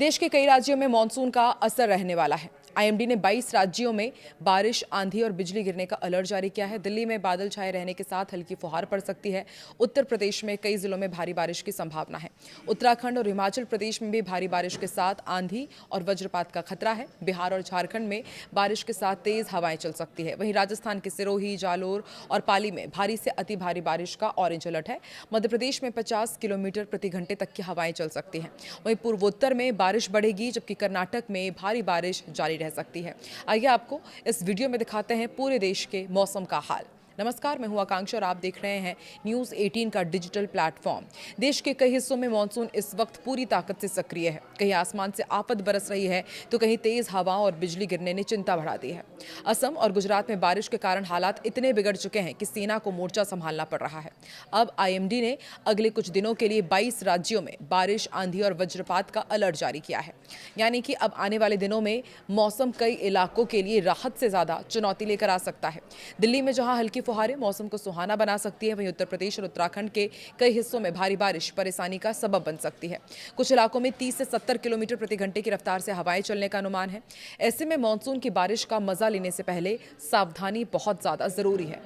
देश के कई राज्यों में मानसून का असर रहने वाला है। आईएमडी ने 22 राज्यों में बारिश, आंधी और बिजली गिरने का अलर्ट जारी किया है। दिल्ली में बादल छाए रहने के साथ हल्की फुहार पड़ सकती है। उत्तर प्रदेश में कई जिलों में भारी बारिश की संभावना है। उत्तराखंड और हिमाचल प्रदेश में भी भारी बारिश के साथ आंधी और वज्रपात का खतरा है। बिहार और झारखंड में बारिश के साथ तेज हवाएं चल सकती है। वहीं राजस्थान के सिरोही, जालोर और पाली में भारी से अति भारी बारिश का ऑरेंज अलर्ट है। मध्य प्रदेश में 50 किलोमीटर प्रति घंटे तक की हवाएं चल सकती हैं। वहीं पूर्वोत्तर में बारिश बढ़ेगी, जबकि कर्नाटक में भारी बारिश जारी रह सकती है। आइए आपको इस वीडियो में दिखाते हैं पूरे देश के मौसम का हाल। नमस्कार, मैं हूं आकांक्षा और आप देख रहे हैं न्यूज़ 18 का डिजिटल प्लेटफॉर्म। देश के कई हिस्सों में मानसून इस वक्त पूरी ताकत से सक्रिय है। कहीं आसमान से आफत बरस रही है तो कहीं तेज हवाओं और बिजली गिरने ने चिंता बढ़ा दी है। असम और गुजरात में बारिश के कारण हालात इतने बिगड़ चुके हैं कि सेना को मोर्चा संभालना पड़ रहा है। अब आईएमडी ने अगले कुछ दिनों के लिए 22 राज्यों में बारिश, आंधी और वज्रपात का अलर्ट जारी किया है। यानी कि अब आने वाले दिनों में मौसम कई इलाकों के लिए राहत से ज्यादा चुनौती लेकर आ सकता है। दिल्ली में जहां हल्की फुहारें मौसम को सुहाना बना सकती है, वहीं उत्तर प्रदेश और उत्तराखंड के कई हिस्सों में भारी बारिश परेशानी का सबब बन सकती है। कुछ इलाकों में 30 से 70 किलोमीटर प्रति घंटे की रफ्तार से हवाएं चलने का अनुमान है। ऐसे में मानसून की बारिश का मजा लेने से पहले सावधानी बहुत ज्यादा जरूरी है।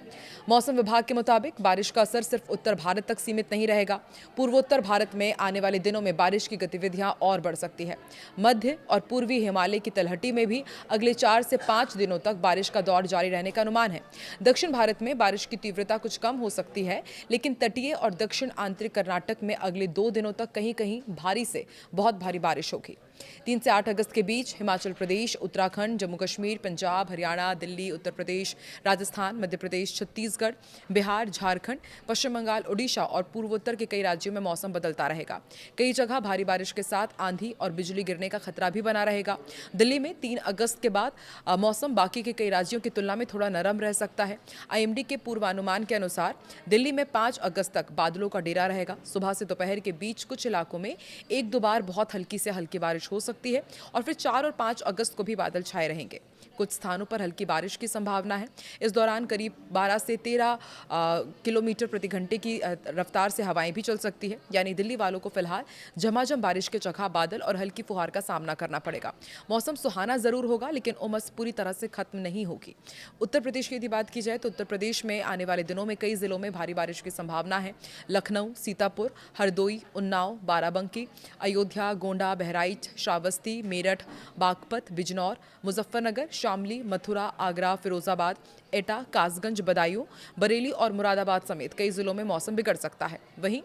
मौसम विभाग के मुताबिक बारिश का असर सिर्फ उत्तर भारत तक सीमित नहीं रहेगा। पूर्वोत्तर भारत में आने वाले दिनों में बारिश की गतिविधियां और बढ़ सकती है। मध्य और पूर्वी हिमालय की तलहटी में भी अगले 4 से 5 दिनों तक बारिश का दौर जारी रहने का अनुमान है। दक्षिण भारत में बारिश की तीव्रता कुछ कम हो सकती है, लेकिन तटीय और दक्षिण आंतरिक कर्नाटक में अगले 2 दिनों तक कहीं कहीं भारी से बहुत भारी बारिश होगी। 3 से 8 अगस्त के बीच हिमाचल प्रदेश, उत्तराखंड, जम्मू कश्मीर, पंजाब, हरियाणा, दिल्ली, उत्तर प्रदेश, राजस्थान, मध्य प्रदेश, छत्तीसगढ़, बिहार, झारखंड, पश्चिम बंगाल, ओडिशा और पूर्वोत्तर के कई राज्यों में मौसम बदलता रहेगा। कई जगह भारी बारिश के साथ आंधी और बिजली गिरने का खतरा भी बना रहेगा। दिल्ली में 3 अगस्त के बाद मौसम बाकी के कई राज्यों की तुलना में थोड़ा नरम रह सकता है। आईएमडी के पूर्वानुमान के अनुसार दिल्ली में 5 अगस्त तक बादलों का डेरा रहेगा। सुबह से दोपहर के बीच कुछ इलाकों में 1-2 बार बहुत हल्की से हल्की बारिश हो सकती है और फिर 4 और 5 अगस्त को भी बादल छाए रहेंगे। कुछ स्थानों पर हल्की बारिश की संभावना है। इस दौरान करीब 12 से 13 किलोमीटर प्रति घंटे की रफ्तार से हवाएं भी चल सकती है। यानी दिल्ली वालों को फिलहाल झमाझम बारिश के जगह बादल और हल्की फुहार का सामना करना पड़ेगा। मौसम सुहाना जरूर होगा, लेकिन उमस पूरी तरह से खत्म नहीं होगी। उत्तर प्रदेश की यदि बात की जाए तो उत्तर प्रदेश में आने वाले दिनों में कई जिलों में भारी बारिश की संभावना है। लखनऊ, सीतापुर, हरदोई, उन्नाव, बाराबंकी, अयोध्या, गोंडा, बहराइच, श्रावस्ती, मेरठ, बागपत, बिजनौर, मुजफ्फरनगर, शामली, मथुरा, आगरा, फिरोजाबाद, एटा, कासगंज, बदायूं, बरेली और मुरादाबाद समेत कई जिलों में मौसम बिगड़ सकता है। वहीं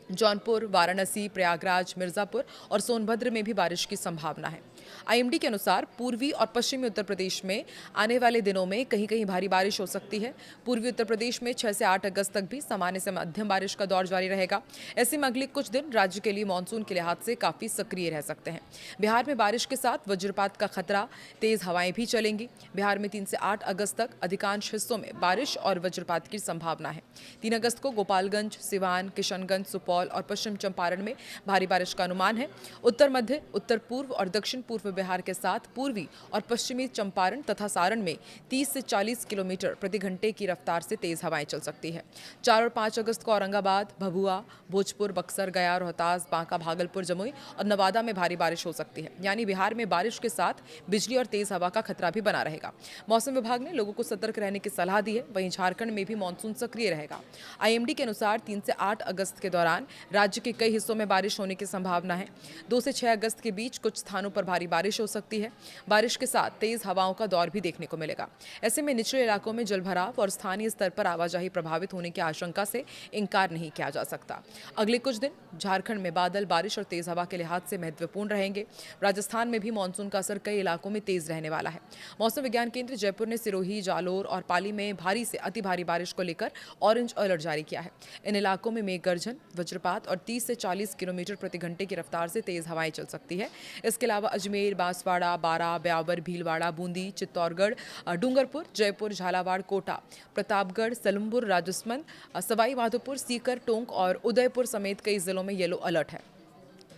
जौनपुर, वाराणसी, प्रयागराज, मिर्जापुर और सोनभद्र में भी बारिश की संभावना है। आईएमडी के अनुसार पूर्वी और पश्चिमी उत्तर प्रदेश में आने वाले दिनों में कहीं कहीं भारी बारिश हो सकती है। पूर्वी उत्तर प्रदेश में 6 से 8 अगस्त तक भी सामान्य से मध्यम बारिश का दौर जारी रहेगा। ऐसे में अगले कुछ दिन राज्य के लिए मानसून के लिहाज से काफी सक्रिय रह सकते हैं। बिहार में बारिश के साथ वज्रपात का खतरा, तेज हवाएं भी चलेंगी। बिहार में 3 से 8 अगस्त तक अधिकांश हिस्सों में बारिश और वज्रपात की संभावना है। 3 अगस्त को गोपालगंज, सिवान, किशनगंज, सुपौल और पश्चिम चंपारण में भारी बारिश का अनुमान है। उत्तर मध्य, उत्तर पूर्व और दक्षिण पूर्व बिहार के साथ पूर्वी और पश्चिमी चंपारण तथा सारण में 30 से 40 किलोमीटर प्रति घंटे की रफ्तार से तेज हवाएं चल सकती है। 4 और 5 अगस्त को औरंगाबाद, भभुआ, भोजपुर, बक्सर, गया, रोहतास, बांका, भागलपुर, जमुई और नवादा में भारी बारिश हो सकती है। यानी बिहार में बारिश के साथ बिजली और तेज हवा का खतरा भी बना रहेगा। मौसम विभाग ने लोगों को सतर्क रहने की सलाह दी है। वहीं झारखंड में भी मानसून सक्रिय रहेगा। आईएमडी के अनुसार 3 से 8 अगस्त के दौरान राज्य के कई हिस्सों में बारिश होने की संभावना है। 2 से 6 अगस्त के बीच कुछ स्थानों पर भारी बारिश हो सकती है। बारिश के साथ तेज हवाओं का दौर भी देखने को मिलेगा। ऐसे में निचले इलाकों में जलभराव और स्थानीय स्तर पर आवाजाही प्रभावित होने की आशंका से इनकार नहीं किया जा सकता। अगले कुछ दिन झारखंड में बादल, बारिश और तेज हवा के लिहाज से महत्वपूर्ण रहेंगे। राजस्थान में भी मानसून का असर कई इलाकों में तेज रहने वाला है। मौसम विज्ञान केंद्र जयपुर ने सिरोही, जालोर और पाली में भारी से अति भारी बारिश को लेकर ऑरेंज अलर्ट जारी किया है। इन इलाकों में मेघ गर्जन, वज्रपात और 30 से 40 किलोमीटर प्रति घंटे की रफ्तार से तेज हवाएं चल सकती है। इसके अलावा अजमेर, बांसवाड़ा, बारा, ब्यावर, भीलवाड़ा, बूंदी, चित्तौड़गढ़, डूंगरपुर, जयपुर, झालावाड़, कोटा, प्रतापगढ़, सलुम्बुर, राजसमंद, सवाई माधोपुर, सीकर, टोंक और उदयपुर समेत कई जिलों में येलो अलर्ट है।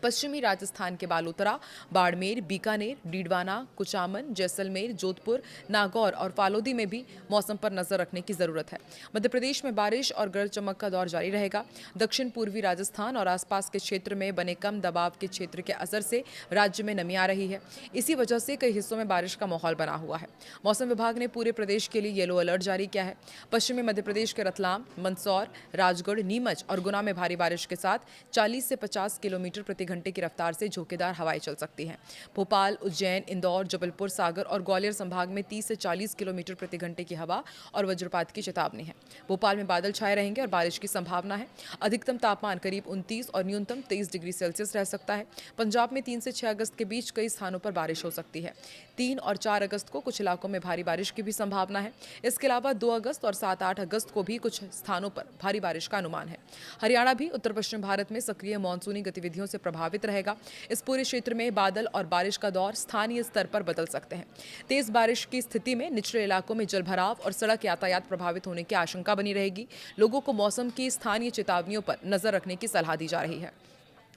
पश्चिमी राजस्थान के बालोतरा, बाड़मेर, बीकानेर, डीडवाना, कुचामन, जैसलमेर, जोधपुर, नागौर और फालोदी में भी मौसम पर नजर रखने की जरूरत है। मध्य प्रदेश में बारिश और गरज चमक का दौर जारी रहेगा। दक्षिण पूर्वी राजस्थान और आसपास के क्षेत्र में बने कम दबाव के क्षेत्र के असर से राज्य में नमी आ रही है। इसी वजह से कई हिस्सों में बारिश का माहौल बना हुआ है। मौसम विभाग ने पूरे प्रदेश के लिए येलो अलर्ट जारी किया है। पश्चिमी मध्य प्रदेश के रतलाम, मंदसौर, राजगढ़, नीमच और गुना में भारी बारिश के साथ 40 से 50 किलोमीटर प्रति घंटे की रफ्तार से झोंकेदार हवाएं चल सकती हैं। भोपाल, उज्जैन, इंदौर, जबलपुर, सागर और ग्वालियर संभाग में 30 से 40 किलोमीटर प्रति घंटे की हवा और वज्रपात की चेतावनी है। भोपाल में बादल छाए रहेंगे और बारिश की संभावना है। अधिकतम तापमान करीब 29 और न्यूनतम 23 डिग्री सेल्सियस रह सकता है। पंजाब में 3 से 6 अगस्त के बीच कई स्थानों पर बारिश हो सकती है। 3 और 4 अगस्त को कुछ इलाकों में भारी बारिश की भी संभावना है। इसके अलावा 2 अगस्त और 7-8 अगस्त को भी कुछ स्थानों पर भारी बारिश का अनुमान है। हरियाणा भी उत्तर पश्चिम भारत में सक्रिय मानसूनी गतिविधियों से प्रभावित रहेगा। इस पूरे क्षेत्र में बादल और बारिश का दौर स्थानीय स्तर पर बदल सकते हैं। तेज बारिश की स्थिति में निचले इलाकों में जलभराव और सड़क यातायात प्रभावित होने की आशंका बनी रहेगी। लोगों को मौसम की स्थानीय चेतावनियों पर नजर रखने की सलाह दी जा रही है।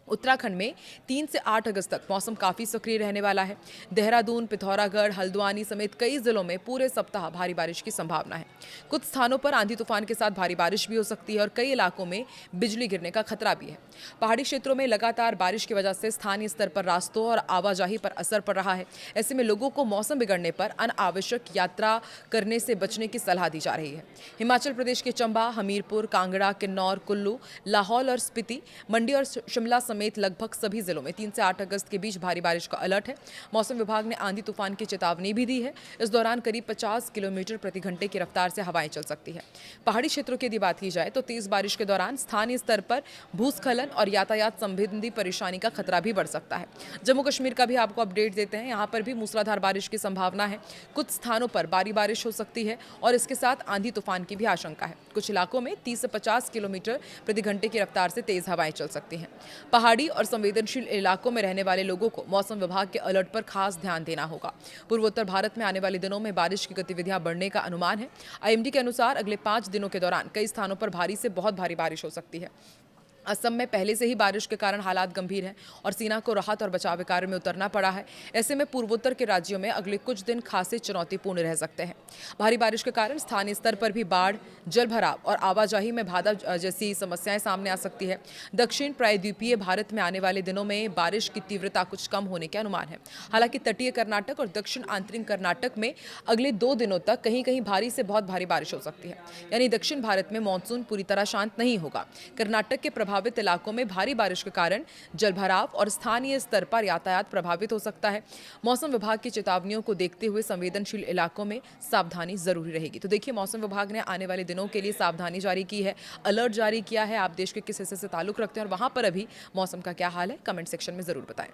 उत्तराखंड में 3 से 8 अगस्त तक मौसम काफी सक्रिय रहने वाला है। देहरादून, पिथौरागढ़, हल्द्वानी समेत कई जिलों में पूरे सप्ताह भारी बारिश की संभावना है। कुछ स्थानों पर आंधी तूफान के साथ भारी बारिश भी हो सकती है और कई इलाकों में बिजली गिरने का खतरा भी है। पहाड़ी क्षेत्रों में लगातार बारिश की वजह से स्थानीय स्तर पर रास्तों और आवाजाही पर असर पड़ रहा है। ऐसे में लोगों को मौसम बिगड़ने पर अनावश्यक यात्रा करने से बचने की सलाह दी जा रही है। हिमाचल प्रदेश के चंबा, हमीरपुर, कांगड़ा, किन्नौर, कुल्लू, लाहौल और स्पीति, मंडी और शिमला समेत लगभग सभी जिलों में 3 से 8 अगस्त के बीच भारी बारिश का अलर्ट है। मौसम विभाग ने आंधी तूफान की चेतावनी भी दी है। इस दौरान करीब 50 किलोमीटर प्रति घंटे की रफ्तार से हवाएं चल सकती है। पहाड़ी क्षेत्रों की यदि बात की जाए तो तेज बारिश के दौरान स्थानीय स्तर पर भूस्खलन और यातायात संबंधी परेशानी का खतरा भी बढ़ सकता है। जम्मू कश्मीर का भी आपको अपडेट देते हैं। यहाँ पर भी मूसलाधार बारिश की संभावना है। कुछ स्थानों पर भारी बारिश हो सकती है और इसके साथ आंधी तूफान की भी आशंका है। कुछ इलाकों में 30 से 50 किलोमीटर प्रति घंटे की रफ्तार से तेज हवाएं चल सकती हैं। पहाड़ी और संवेदनशील इलाकों में रहने वाले लोगों को मौसम विभाग के अलर्ट पर खास ध्यान देना होगा। पूर्वोत्तर भारत में आने वाले दिनों में बारिश की गतिविधियां बढ़ने का अनुमान है। आईएमडी के अनुसार अगले 5 दिनों के दौरान कई स्थानों पर भारी से बहुत भारी बारिश हो सकती है। असम में पहले से ही बारिश के कारण हालात गंभीर हैं और सेना को राहत और बचाव कार्य में उतरना पड़ा है। ऐसे में पूर्वोत्तर के राज्यों में अगले कुछ दिन खासे चुनौतीपूर्ण रह सकते हैं। भारी बारिश के कारण स्थानीय स्तर पर भी बाढ़, जलभराव और आवाजाही में बाधा जैसी समस्याएं सामने आ सकती है। दक्षिण प्रायद्वीपीय भारत में आने वाले दिनों में बारिश की तीव्रता कुछ कम होने के अनुमान है। हालांकि तटीय कर्नाटक और दक्षिण आंतरिक कर्नाटक में अगले 2 दिनों तक कहीं कहीं भारी से बहुत भारी बारिश हो सकती है। यानी दक्षिण भारत में मानसून पूरी तरह शांत नहीं होगा। कर्नाटक के प्रभावित इलाकों में भारी बारिश के कारण जलभराव और स्थानीय स्तर पर यातायात प्रभावित हो सकता है। मौसम विभाग की चेतावनियों को देखते हुए संवेदनशील इलाकों में सावधानी जरूरी रहेगी। तो देखिए, मौसम विभाग ने आने वाले दिनों के लिए सावधानी जारी की है, अलर्ट जारी किया है। आप देश के किस हिस्से से ताल्लुक रखते हैं और वहां पर अभी मौसम का क्या हाल है, कमेंट सेक्शन में जरूर बताएं।